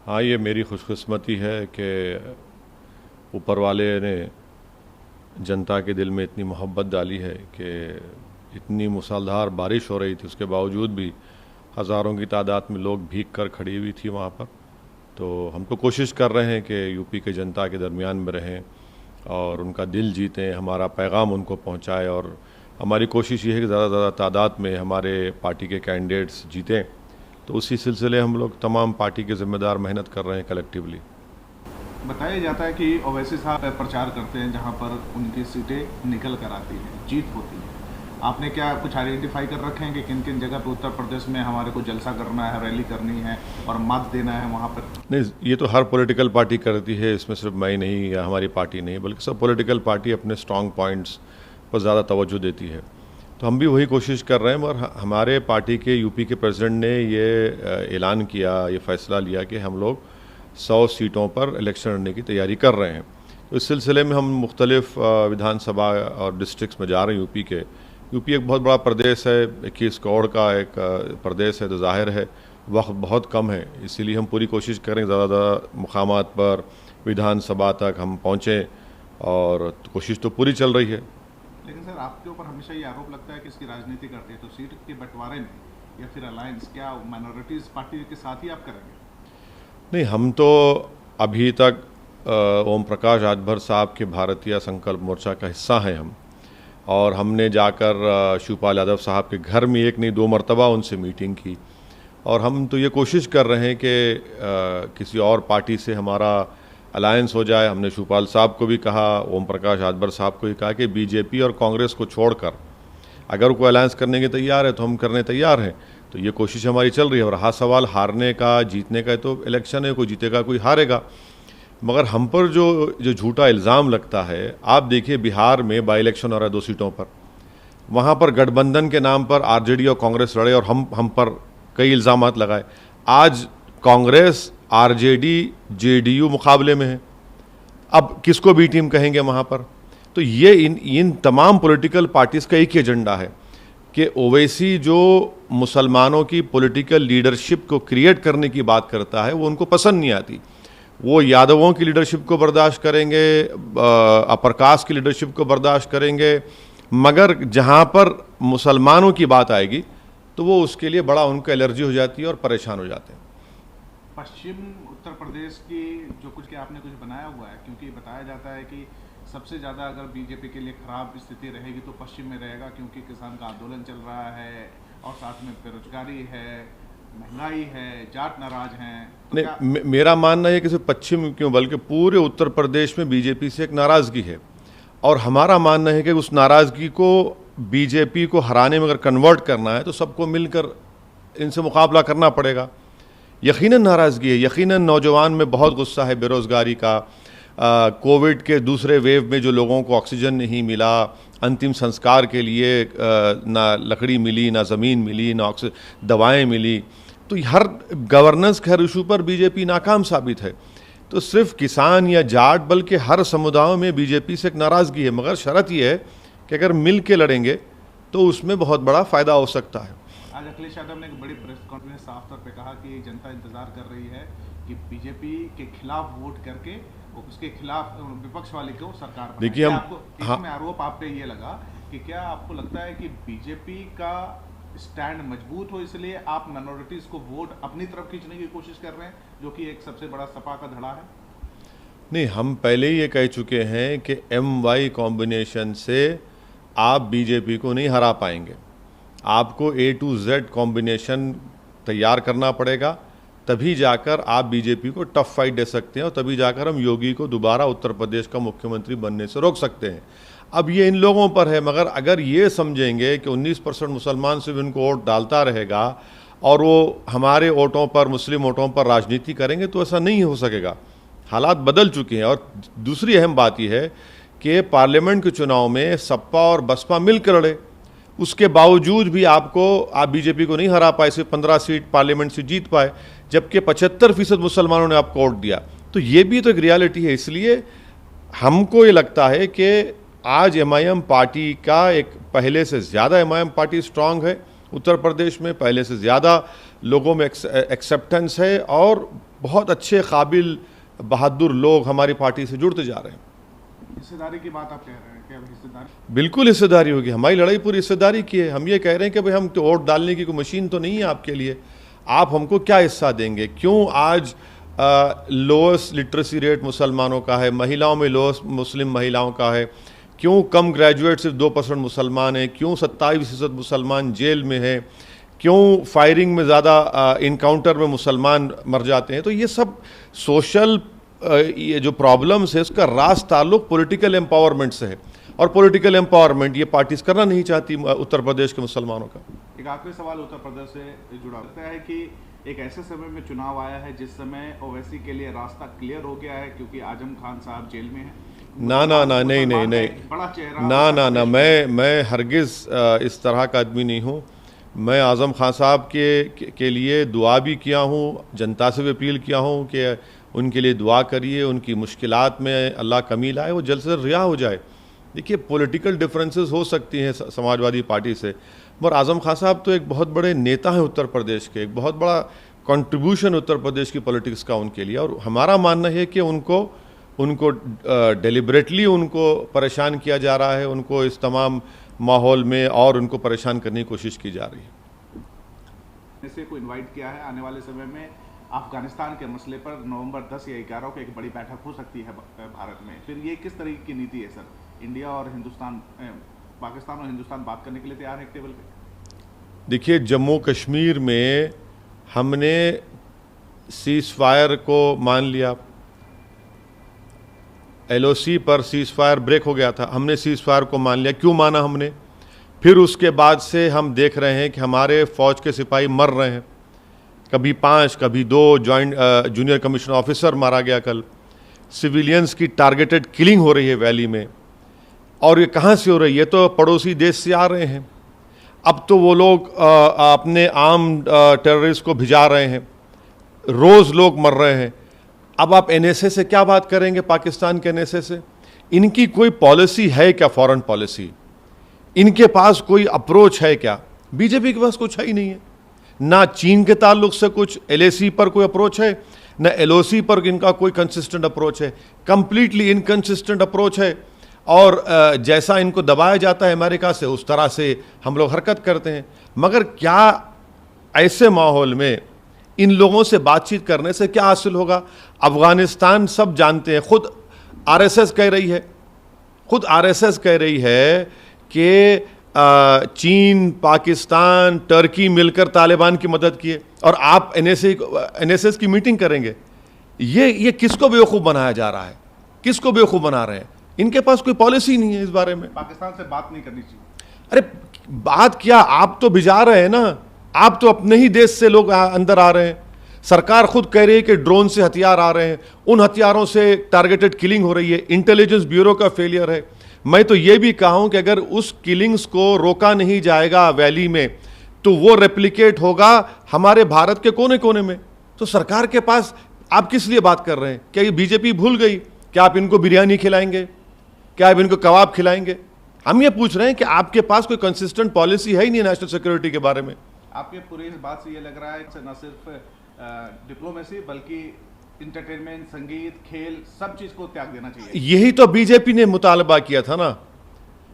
हाँ, ये मेरी खुशकिस्मती है कि ऊपर वाले ने जनता के दिल में इतनी मोहब्बत डाली है कि इतनी मूसलाधार बारिश हो रही थी, उसके बावजूद भी हज़ारों की तादाद में लोग भीग कर खड़ी हुई थी वहाँ पर। तो हम तो कोशिश कर रहे हैं कि यूपी के जनता के दरमियान में रहें और उनका दिल जीतें, हमारा पैगाम उनको पहुँचाएँ। और हमारी कोशिश ये है कि ज़्यादा से ज़्यादा तादाद में हमारे पार्टी के कैंडिडेट्स जीतें। तो उसी सिलसिले हम लोग तमाम पार्टी के ज़िम्मेदार मेहनत कर रहे हैं कलेक्टिवली। बताया जाता है कि ओवैसी साहब प्रचार करते हैं जहां पर उनकी सीटें निकल कर आती हैं, जीत होती है। आपने क्या कुछ आइडेंटिफाई कर रखे हैं कि किन किन जगह पर उत्तर प्रदेश में हमारे को जलसा करना है, रैली करनी है और मत देना है वहां पर? नहीं, ये तो हर पॉलिटिकल पार्टी करती है, इसमें सिर्फ मैं ही नहीं या हमारी पार्टी नहीं, बल्कि सब पॉलिटिकल पार्टी अपने स्ट्रॉन्ग पॉइंट्स पर ज़्यादा तवज्जो देती है। तो हम भी वही कोशिश कर रहे हैं। और हमारे पार्टी के यूपी के प्रेसिडेंट ने ये ऐलान किया, ये फ़ैसला लिया कि हम लोग 100 सीटों पर इलेक्शन लड़ने की तैयारी कर रहे हैं। तो इस सिलसिले में हम मुख्तलिफ़ विधानसभा और डिस्ट्रिक्ट्स में जा रहे हैं यूपी के। यूपी एक बहुत बड़ा प्रदेश है, 21 करोड़ का एक प्रदेश है, तो जाहिर है वक्त बहुत कम है, इसीलिए हम पूरी कोशिश करें ज़्यादा मुकामात पर विधानसभा तक हम पहुँचें और कोशिश तो पूरी चल रही है। लेकिन सर, आपके ऊपर हमेशा ये आरोप लगता है कि इसकी राजनीति करते हैं, तो सीट के बंटवारे में या फिर अलायंस क्या माइनॉरिटीज़ पार्टी के साथ ही आप करेंगे? नहीं, हम तो अभी तक ओम प्रकाश राजभर साहब के भारतीय संकल्प मोर्चा का हिस्सा हैं हम। और हमने जाकर शिवपाल यादव साहब के घर में एक नहीं 2 मरतबा उनसे मीटिंग की। और हम तो ये कोशिश कर रहे हैं कि किसी और पार्टी से हमारा अलायंस हो जाए। हमने शिवपाल साहब को भी कहा, ओम प्रकाश राजभर साहब को भी कहा कि बीजेपी और कांग्रेस को छोड़कर अगर कोई अलायंस करने के तैयार है तो हम करने तैयार हैं। तो ये कोशिश हमारी चल रही है। और रहा सवाल हारने का जीतने का, तो इलेक्शन है, कोई जीतेगा कोई हारेगा। मगर हम पर जो झूठा इल्ज़ाम लगता है, आप देखिए बिहार में बाई इलेक्शन हो रहा है 2 सीटों पर, वहाँ पर गठबंधन के नाम पर आरजेडी और कांग्रेस लड़े और हम पर कई इल्ज़ामात लगाए। आज कांग्रेस, आरजेडी, जेडीयू मुकाबले में है, अब किसको बी टीम कहेंगे वहाँ पर? तो ये इन तमाम पॉलिटिकल पार्टीज़ का एक ही एजेंडा है कि ओवैसी जो मुसलमानों की पॉलिटिकल लीडरशिप को क्रिएट करने की बात करता है, वो उनको पसंद नहीं आती। वो यादवों की लीडरशिप को बर्दाश्त करेंगे, अपर कास्ट की लीडरशिप को बर्दाश्त करेंगे, मगर जहाँ पर मुसलमानों की बात आएगी तो वो उसके लिए बड़ा उनको एलर्जी हो जाती है और परेशान हो जाते हैं। पश्चिम उत्तर प्रदेश की जो कुछ के आपने कुछ बनाया हुआ है, क्योंकि बताया जाता है कि सबसे ज़्यादा अगर बीजेपी के लिए खराब स्थिति रहेगी तो पश्चिम में रहेगा, क्योंकि किसान का आंदोलन चल रहा है और साथ में बेरोजगारी है, महंगाई है, जाट नाराज हैं। तो नहीं, मेरा मानना है कि सिर्फ पश्चिम क्यों बल्कि पूरे उत्तर प्रदेश में बीजेपी से एक नाराज़गी है। और हमारा मानना है कि उस नाराज़गी को बीजेपी को हराने में अगर कन्वर्ट करना है तो सबको मिलकर इनसे मुकाबला करना पड़ेगा। यकीनन नाराज़गी है, यकीनन नौजवान में बहुत गुस्सा है बेरोज़गारी का। कोविड के दूसरे वेव में जो लोगों को ऑक्सीजन नहीं मिला, अंतिम संस्कार के लिए ना लकड़ी मिली, ना ज़मीन मिली, ना दवाएं मिली, तो हर गवर्नेंस के हर इशू पर बीजेपी नाकाम साबित है। तो सिर्फ किसान या जाट बल्कि हर समुदायों में बीजेपी से एक नाराज़गी है। मगर शर्त यह है कि अगर मिल के लड़ेंगे तो उसमें बहुत बड़ा फ़ायदा हो सकता है। आज अखिलेश यादव ने एक बड़ी प्रेस कॉन्फ्रेंस साफ तौर पे कहा कि जनता इंतजार कर रही है कि बीजेपी के खिलाफ वोट करके उसके खिलाफ विपक्ष वाले को सरकार बनाए। देखिए, हम आपको इसमें आरोप आप पे ये लगा कि क्या आपको लगता है कि बीजेपी का स्टैंड मजबूत हो इसलिए आप माइनॉरिटीज को वोट अपनी तरफ खींचने की कोशिश कर रहे हैं, जो कि एक सबसे बड़ा सपा का धड़ा है? नहीं, हम पहले ही ये कह चुके हैं कि MY कॉम्बिनेशन से आप बीजेपी को नहीं हरा पाएंगे। आपको A to Z कॉम्बिनेशन तैयार करना पड़ेगा, तभी जाकर आप बीजेपी को टफ फाइट दे सकते हैं और तभी जाकर हम योगी को दोबारा उत्तर प्रदेश का मुख्यमंत्री बनने से रोक सकते हैं। अब ये इन लोगों पर है, मगर अगर ये समझेंगे कि 19% मुसलमान सिर्फ इनको वोट डालता रहेगा और वो हमारे वोटों पर, मुस्लिम वोटों पर राजनीति करेंगे, तो ऐसा नहीं हो सकेगा। हालात बदल चुके हैं। और दूसरी अहम बात यह है कि पार्लियामेंट के चुनाव में सपा और बसपा मिलकर लड़े, उसके बावजूद भी आप बीजेपी को नहीं हरा पाए, सिर्फ 15 सीट पार्लियामेंट से जीत पाए, जबकि 75% मुसलमानों ने आपको वोट दिया। तो ये भी तो एक रियलिटी है। इसलिए हमको ये लगता है कि आज MIM पार्टी का एक पहले से ज़्यादा MIM पार्टी स्ट्रांग है उत्तर प्रदेश में, पहले से ज़्यादा लोगों में एक्सेप्टेंस है और बहुत अच्छे काबिल बहादुर लोग हमारी पार्टी से जुड़ते जा रहे हैं। हिस्सेदारी की बात आप कह रहे हैं, क्या हिस्सेदारी? बिल्कुल हिस्सेदारी होगी, हमारी लड़ाई पूरी हिस्सेदारी की है। हम ये कह रहे हैं कि भाई हम तो वोट डालने की कोई मशीन तो नहीं है आपके लिए, आप हमको क्या हिस्सा देंगे? क्यों आज लोएस्ट लिटरेसी रेट मुसलमानों का है, महिलाओं में लोएस्ट मुस्लिम महिलाओं का है, क्यों कम ग्रेजुएट सिर्फ 2% मुसलमान हैं, क्यों 27% मुसलमान जेल में है, क्यों फायरिंग में ज़्यादा इनकाउंटर में मुसलमान मर जाते हैं? तो ये सब सोशल ये जो प्रॉब्लम्स है उसका रास ताल्लुक पॉलिटिकल एम्पावरमेंट से है, और पॉलिटिकल एम्पावरमेंट ये पार्टीज करना नहीं चाहती उत्तर प्रदेश के मुसलमानों का। एक आखिरी सवाल उत्तर प्रदेश से जुड़ा लगता है कि एक ऐसे समय में चुनाव आया है जिस समय ओवैसी के लिए रास्ता क्लियर हो गया है, क्योंकि आजम खान साहब जेल में हैं। ना ना ना, नहीं नहीं नहीं, बड़ा चेहरा ना ना ना, मैं हरगिज़ इस तरह का आदमी नहीं हूँ। मैं आज़म खान साहब के लिए दुआ भी किया हूँ, जनता से भी अपील किया हूँ कि उनके लिए दुआ करिए, उनकी मुश्किलात में अल्लाह कमी लाए, वो जल्द से जल्द रिहा हो जाए। देखिए पॉलिटिकल डिफरेंसेस हो सकती हैं समाजवादी पार्टी से, मगर आज़म खान साहब तो एक बहुत बड़े नेता हैं उत्तर प्रदेश के, एक बहुत बड़ा कंट्रीब्यूशन उत्तर प्रदेश की पॉलिटिक्स का उनके लिए, और हमारा मानना है कि उनको डेलिबरेटली उनको परेशान किया जा रहा है, उनको इस तमाम माहौल में और उनको परेशान करने की कोशिश की जा रही है। इसे को इनवाइट किया है आने वाले समय में अफगानिस्तान के मसले पर नवंबर 10 या 11 को एक बड़ी बैठक हो सकती है भारत में। फिर ये किस तरीके की नीति है सर? इंडिया और हिंदुस्तान, पाकिस्तान और हिंदुस्तान बात करने के लिए तैयार है एक टेबल पे? देखिए जम्मू कश्मीर में हमने सीज फायर को मान लिया, LOC पर सीज फायर ब्रेक हो गया था, हमने सीज फायर को मान लिया। क्यों माना हमने? फिर उसके बाद से हम देख रहे हैं कि हमारे फ़ौज के सिपाही मर रहे हैं, कभी 5 कभी 2 जूनियर कमीशन ऑफिसर मारा गया कल, सिविलियंस की टारगेटेड किलिंग हो रही है वैली में। और ये कहाँ से हो रही है? तो पड़ोसी देश से आ रहे हैं। अब तो वो लोग अपने आम टेररिस्ट को भिजा रहे हैं, रोज़ लोग मर रहे हैं। अब आप NSA से क्या बात करेंगे? पाकिस्तान के NSA से इनकी कोई पॉलिसी है क्या? फॉरेन पॉलिसी इनके पास कोई अप्रोच है क्या? बीजेपी के पास कुछ है ही नहीं है। ना चीन के ताल्लुक से कुछ LAC पर कोई अप्रोच है, ना LOC पर इनका कोई कंसिस्टेंट अप्रोच है। कंप्लीटली इनकंसिस्टेंट अप्रोच है, और जैसा इनको दबाया जाता है अमेरिका से उस तरह से हम लोग हरकत करते हैं। मगर क्या ऐसे माहौल में इन लोगों से बातचीत करने से क्या हासिल होगा? अफगानिस्तान सब जानते हैं, खुद RSS कह रही है कि चीन, पाकिस्तान, टर्की मिलकर तालिबान की मदद किए, और आप NSS की मीटिंग करेंगे। ये किसको बेवकूफ़ बनाया जा रहा है? किसको बेवकूफ़ बना रहे हैं? इनके पास कोई पॉलिसी नहीं है इस बारे में। पाकिस्तान से बात नहीं करनी चाहिए। अरे बात क्या, आप तो भिजा रहे हैं ना, आप तो अपने ही देश से लोग अंदर आ रहे हैं। सरकार खुद कह रही है कि ड्रोन से हथियार आ रहे हैं, उन हथियारों से टारगेटेड किलिंग हो रही है, इंटेलिजेंस ब्यूरो का फेलियर है। मैं तो ये भी कहा हूं कि अगर उस किलिंग्स को रोका नहीं जाएगा वैली में, तो वो रेप्लिकेट होगा हमारे भारत के कोने कोने में। तो सरकार के पास आप किस लिए बात कर रहे हैं? क्या ये बीजेपी भूल गई? क्या आप इनको बिरयानी खिलाएंगे? क्या आप इनको कबाब खिलाएंगे? हम ये पूछ रहे हैं कि आपके पास कोई कंसिस्टेंट पॉलिसी है ही नहीं नेशनल सिक्योरिटी के बारे में। आपके पूरी इस बात से ये लग रहा है कि न सिर्फ डिप्लोमेसी बल्कि इंटरटेनमेंट, संगीत, खेल, सब चीज को त्याग देना चाहिए। यही तो बीजेपी ने मुतालबा किया था ना,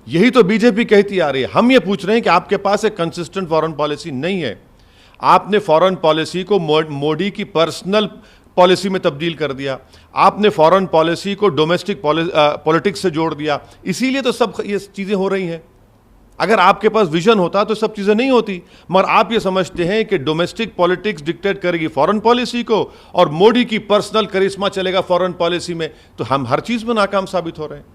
यही तो बीजेपी कहती आ रही है। हम ये पूछ रहे हैं कि आपके पास एक कंसिस्टेंट फॉरेन पॉलिसी नहीं है। आपने फॉरेन पॉलिसी को मोदी की पर्सनल पॉलिसी में तब्दील कर दिया, आपने फॉरेन पॉलिसी को डोमेस्टिक पॉलिटिक्स से जोड़ दिया, इसीलिए तो सब ये चीज़ें हो रही हैं। अगर आपके पास विजन होता तो सब चीज़ें नहीं होती, मगर आप ये समझते हैं कि डोमेस्टिक पॉलिटिक्स डिक्टेट करेगी फॉरेन पॉलिसी को और मोदी की पर्सनल करिश्मा चलेगा फॉरेन पॉलिसी में, तो हम हर चीज़ में नाकाम साबित हो रहे हैं।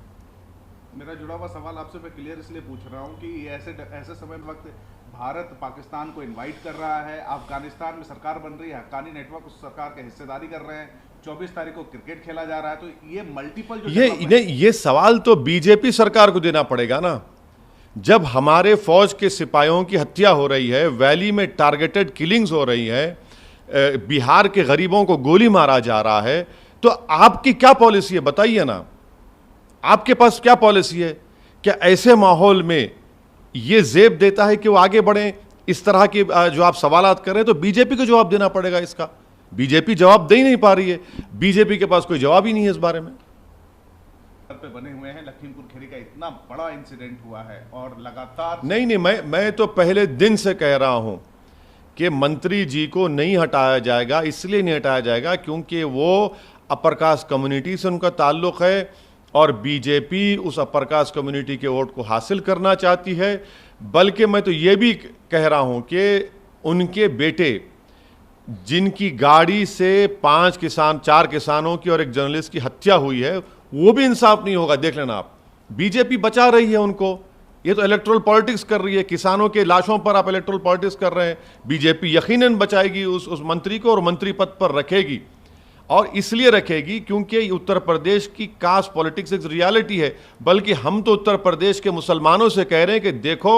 मेरा जुड़ा हुआ सवाल आपसे मैं क्लियर इसलिए पूछ रहा हूँ कि ये ऐसे समय में वक्त भारत पाकिस्तान को इनवाइट कर रहा है, अफगानिस्तान में सरकार बन रही है, हक्कानी नेटवर्क उस सरकार के हिस्सेदारी कर रहे हैं, 24 तारीख को क्रिकेट खेला जा रहा है, तो ये मल्टीपल जो ये सवाल तो बीजेपी सरकार को देना पड़ेगा ना। जब हमारे फौज के सिपाहियों की हत्या हो रही है, वैली में टारगेटेड किलिंग्स हो रही है, बिहार के गरीबों को गोली मारा जा रहा है, तो आपकी क्या पॉलिसी है बताइए ना। आपके पास क्या पॉलिसी है? क्या ऐसे माहौल में ये जेब देता है कि वो आगे बढ़े? इस तरह के जो आप सवालात कर रहे हैं तो बीजेपी को जवाब देना पड़ेगा इसका। बीजेपी जवाब दे ही नहीं पा रही है। बीजेपी के पास कोई जवाब ही नहीं है इस बारे में। पे बने हुए हैं, लखीमपुर खीरी का इतना बड़ा इंसिडेंट हुआ है और लगातार नहीं, मैं तो पहले दिन से कह रहा हूं कि मंत्री जी को नहीं हटाया जाएगा। इसलिए नहीं हटाया जाएगा क्योंकि वो अपर कास्ट कम्युनिटी से उनका ताल्लुक है और बीजेपी उस अपर कास्ट कम्युनिटी के वोट को हासिल करना चाहती है। बल्कि मैं तो ये भी कह रहा हूं कि उनके बेटे, जिनकी गाड़ी से 4 किसानों की और एक जर्नलिस्ट की हत्या हुई है, वो भी इंसाफ नहीं होगा। देख लेना आप, बीजेपी बचा रही है उनको। ये तो इलेक्टोरल पॉलिटिक्स कर रही है, किसानों के लाशों पर आप इलेक्टोरल पॉलिटिक्स कर रहे हैं। बीजेपी यकीनन बचाएगी उस मंत्री को और मंत्री पद पर रखेगी। और इसलिए रखेगी क्योंकि उत्तर प्रदेश की कास्ट पॉलिटिक्स एक रियलिटी है। बल्कि हम तो उत्तर प्रदेश के मुसलमानों से कह रहे हैं कि देखो,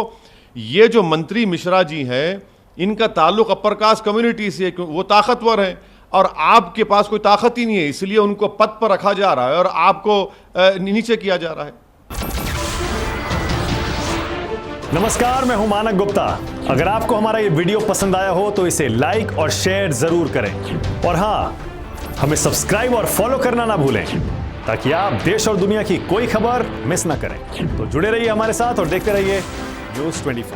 ये जो मंत्री मिश्रा जी हैं, इनका ताल्लुक अपर कास्ट कम्युनिटी से है, वो ताकतवर हैं और आपके पास कोई ताकत ही नहीं है, इसलिए उनको पद पर रखा जा रहा है और आपको नीचे किया जा रहा है। नमस्कार, मैं हूं मानक गुप्ता। अगर आपको हमारा ये वीडियो पसंद आया हो तो इसे लाइक और शेयर जरूर करें और हां, हमें सब्सक्राइब और फॉलो करना ना भूलें ताकि आप देश और दुनिया की कोई खबर मिस ना करें। तो जुड़े रहिए हमारे साथ और देखते रहिए न्यूज़ 24।